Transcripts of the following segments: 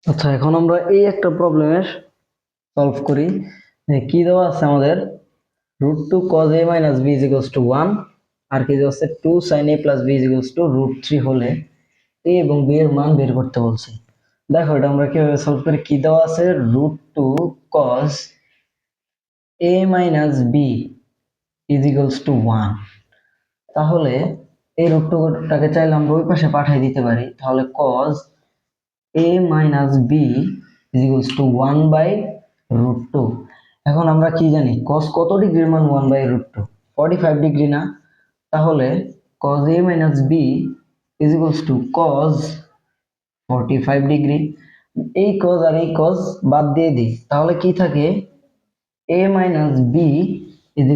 আচ্ছা, এখন আমরা এই একটা প্রবলেমের সলভ করি। কি দেওয়া আছে আমাদের, √2 cos a - b = 1, আর কি দেওয়া আছে 2 sin a + b = √3 হলে a এবং b এর মান বের করতে বলছে। দেখো এটা আমরা কিভাবে সলভ করি। কি দেওয়া আছে, √2 cos a - b = 1। তাহলে এই √2টাকে চাইলে আমরা ওই পাশে পাঠিয়ে দিতে পারি। তাহলে cos a - b = 1/√2। এখন আমরা কি জানি, cos কত ডিগ্রির মান 1/√2? 45 ডিগ্রি না? তাহলে cos a - b = cos 45 degree. এই cos আর এই cos বাদ দিয়ে দিই, তাহলে কি থাকে, a - b =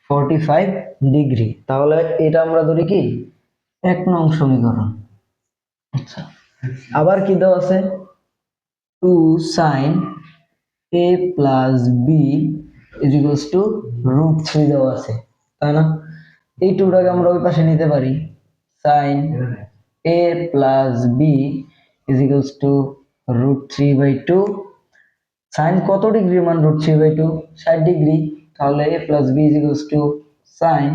45 ডিগ্রি। তাহলে এটা আমরা ধরি কি 1 নং সমীকরণ। আচ্ছা, আবার কি দেওয়া আছে, 2 sin a + b = √3 দেওয়া আছে, তাই না? এই 2টাকে আমরা ওই পাশে নিতে পারি। sin a + b = √3/2। sin কত ডিগ্রির মান √3/2? 60 ডিগ্রি। তাহলে a + b = sin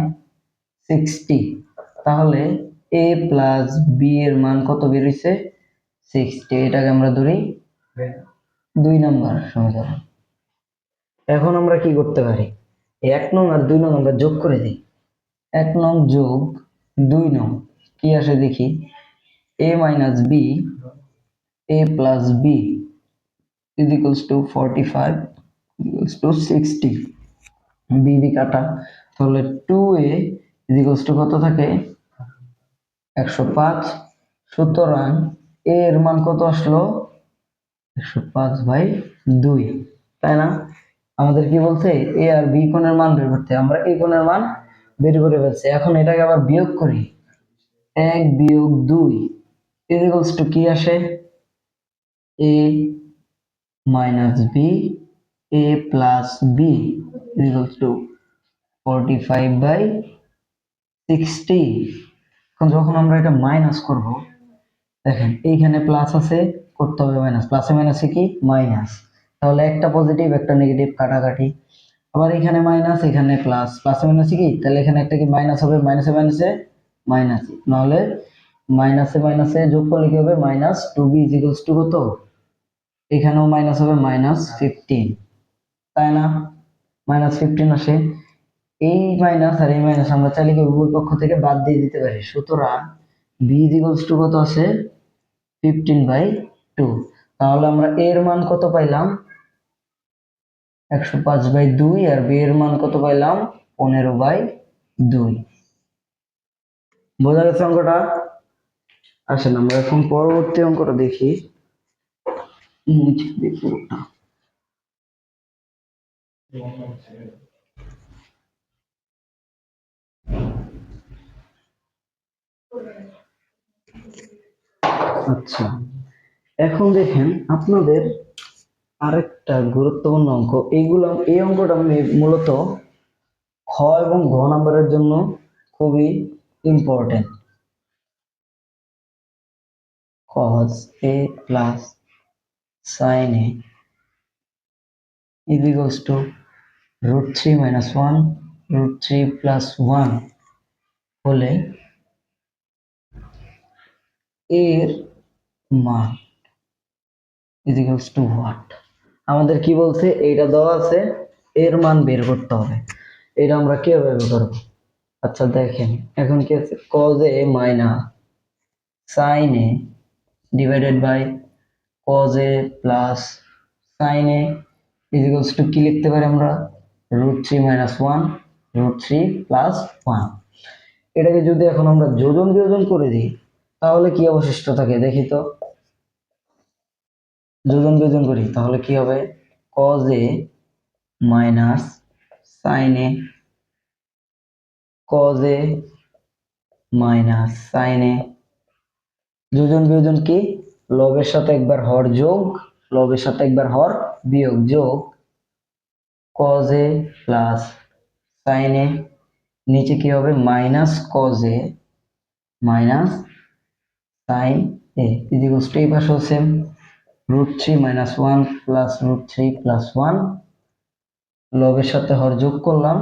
60। তাহলে a + b এর মান কত বের হইছে? 60। এটাকে আমরা ধরি 2 নাম্বার সমীকরণ। এখন আমরা কি করতে পারি, 1 নং আর 2 নং আমরা যোগ করে দিই। 1 নং যোগ 2 নং কি আসে দেখি। a - b a + b = 45 = 60। b কাটা, তাহলে 2a কত থাকে, 105। সুতরাং a এর মান কত আসলো, 105/2, তাই না? আমাদের কি বলছে, a আর b কোণের মান বের করতে। আমরা এই কোণের মান বের করে ফেলছি। এখন এটাকে আবার বিয়োগ করি, 1 - 2 কি আসে, a - b a + b = 45/60। এখন যখন আমরা এটা মাইনাস করব, দেখেন এইখানে প্লাস আছে, করতে হবে মাইনাস, প্লাসে মাইনাসে কি মাইনাস। তাহলে একটা পজিটিভ একটা নেগেটিভ কাটাকাটি। আবার এখানে মাইনাস এখানে প্লাস, প্লাসে মাইনাসে কি, তাহলে এখানে একটা কি মাইনাস হবে, মাইনাসে মাইনাসে মাইনাস। নাহলে মাইনাসে মাইনাসে যোগ করলে কি হবে, -2b = কত, এখানেও মাইনাস হবে -15, তাই না? -15 আসে। এই মাইনাস আর এই মাইনাস আমরা চাইলে কি উভয় পক্ষ থেকে বাদ দিয়ে দিতে পারি। সুতরাং b = কত আছে, 15/2। তাহলে আমরা a এর মান কত পাইলাম, 105/2, আর b এর মান কত পাইলাম, 15/2। বোঝা গেছে অঙ্কটা? আসেন আমরা এখন পরবর্তী অঙ্কটা দেখি। আচ্ছা, এখন দেখেন আপনাদের আরেকটা গুরুত্বপূর্ণ অঙ্ক। এই অঙ্কটা মূলত খ এবং ঘ নাম্বারের জন্য খুবই important. cos a plus sin a √3 - 1 √3 + 1 হলে এর মান what? আমাদের কি বলছে, এইটা দেওয়া আছে, এর মান বের করতে হবে। এটা আমরা কিভাবে বের করব? আচ্ছা দেখেন, এখন কি আছে, cos a - sin a divided by cos a plus sin a কি লিখতে পারি আমরা, √3 - 1 √3 + 1। এটাকে যদি এখন আমরা যোজন বিয়োজন করে দিই, তাহলে কি অবশিষ্ট থাকে দেখি তো। যোজন বিয়োজন করি তাহলে কি হবে, cos a minus sin a, cos a minus sin a। যোজন বিয়োজন কি, লবের সাথে একবার হর যোগ, লবের সাথে একবার হর বিয়োগ, যোগ cos a plus sin a, নিচে কি হবে, minus cos a minus sin a এই পাশেও সেম, √3 - 1 প্লাস √3 প্লাস 1, লবের সাথে হর যোগ করলাম,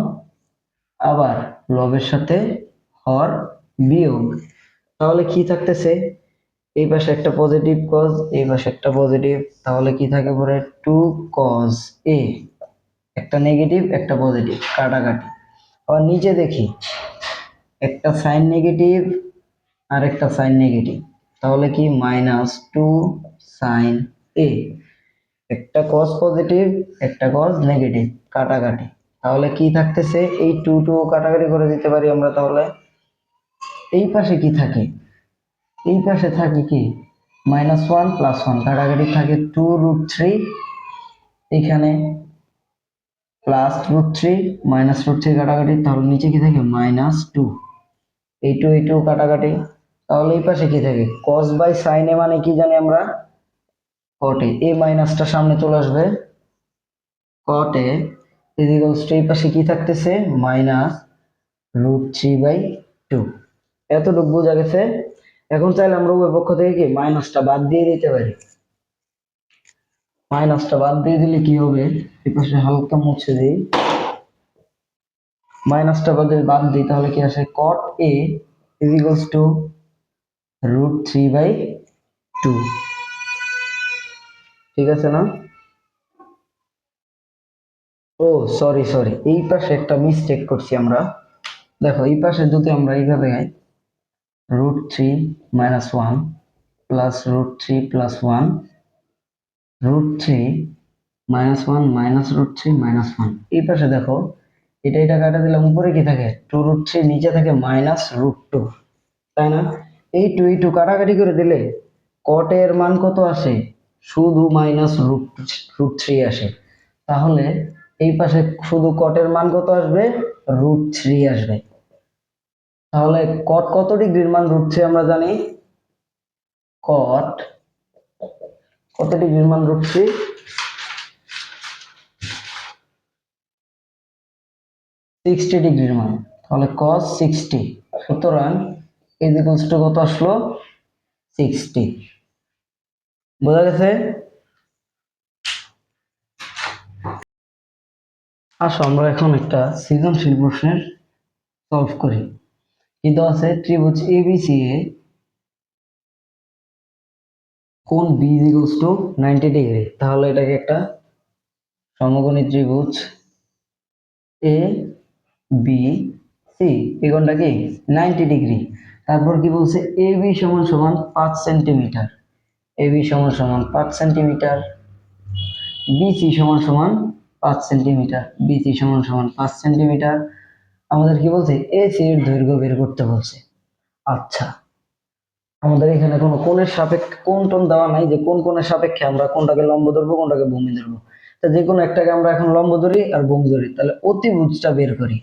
আবার লবের সাথে হর বিয়োগ। তাহলে কি থাকতেছে, এই পাশে একটা পজিটিভ কজ, এই পাশে একটা পজিটিভ, তাহলে কি থাকে পরে 2 cos a, একটা নেগেটিভ একটা পজিটিভ কাটাকাটি। আবার নিচে দেখি একটা সাইন নেগেটিভ আর একটা সাইন নেগেটিভ, তাহলে কি -2 sin a, একটা cos পজিটিভ একটা cos নেগেটিভ কাটাকাটি, তাহলে কি থাকতেছে, এই 2 কাটাকাটি করে দিতে পারি আমরা। তাহলে এই পাশে কি থাকে, এই পাশে থাকে কি -1 প্লাস 1 কাটাকাটি থাকে 2√3, এখানে প্লাস √3 -√3 কাটাকাটি, তাহলে নিচে কি থাকে -2, এই 2 কাটাকাটি, তাহলে এই পাশে কি থাকে cos বাই sin এ মানে কি জানি আমরা cot a, এই মাইনাসটা সামনে চলে আসবে, cot a ইকুয়ালস টু এই পাশে কি থাকতেছে -√3/2। এতটুকু বোঝা গেছে। এখন চাইলে আমরা উভয় পক্ষ থেকে কি মাইনাসটা বাদ দিয়ে দিতে পারি। মাইনাসটা বাদ দিয়ে দিলে কি হবে, এই পাশে হালকা মুছে দিই, মাইনাসটা বাদ দিই, তাহলে কি আসে cot a ইকুয়ালস টু √3/2। ঠিক আছে না? ও সরি, এই পাশে একটা মিস্টেক করছি আমরা। দেখো এই পাশে যদি আমরা এইভাবে √3 - 1 প্লাস √3 প্লাস 1, √3 -1 -√3 -1, এই পাশে দেখো এটা কাটা দিলাম, উপরে কি থাকে 2√3, নিচে থাকে -√2, তাই না? এই 2 কাটাকাটি করে দিলে cot এর মান কত আসে, শুধু -√3 আসে। তাহলে এই পাশে শুধু cot এর মান কত আসবে, √3 আসবে। তাহলে cot কত ডিগ্রির মান √3 আমরা জানি, cot কত ডিগ্রির মান √3, 60 ডিগ্রির মান, তাহলে cos 60, সুতরাং ইকুয়ালস টু কত আসলো 60। বোঝা গেছে? আসো আমরা এখন একটা সৃজনশীল প্রশ্নের সলভ করি। কি দেওয়া আছে, ত্রিভুজ এবিসি এ কোণ বি ইকুয়ালস টু 90 ডিগ্রি। তাহলে এটাকে একটা সমকোণী ত্রিভুজ এ বি সি, এই কোণটা কি 90 ডিগ্রি। তারপর কি বলছে, এ বি সমান সমান 5 সেন্টিমিটার, এ বি সমান সমান 5 সেন্টিমিটার, বিসি সমান সমান 5 সেন্টিমিটার, বিসি সমান সমান 5 সেন্টিমিটার। আমাদের কি বলছে, এসি এর দৈর্ঘ্য বের করতে বলছে। আচ্ছা, আমাদের এখানে কোনো কোণের সাপেক্ষে কোণ টোন দেওয়া নাই যে কোন কোণের সাপেক্ষে আমরা কোনটাকে লম্ব ধরবো কোনটাকে ভূমি ধরবো। তো যে কোনো একটাকে আমরা এখন লম্ব ধরি আর ভূমি ধরি, তাহলে অতিভুজটা বের করি।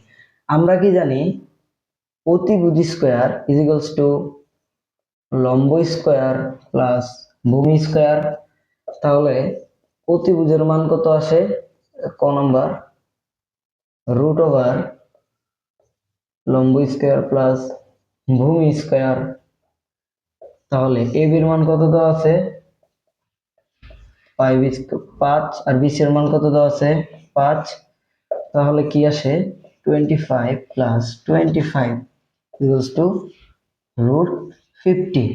আমরা কি জানি, অতিভুজ স্কয়ার ইকুয়ালস টু লম্ব স্কয়ার প্লাস ভূমি স্কয়ার। তাহলে অতিভুজের মান কত আসে, ক নাম্বার √ওভার লম্ব স্কয়ার প্লাস ভূমি স্কয়ার। তাহলে এ বির মান কত দেওয়া আছে 5, আর বিসি এর মান কত দেওয়া আছে 5। তাহলে কি আসে 25 প্লাস 25 ইকুয়ালস টু √50।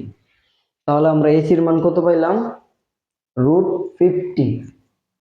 তাহলে আমরা এসির মান কত পাইলাম, √50।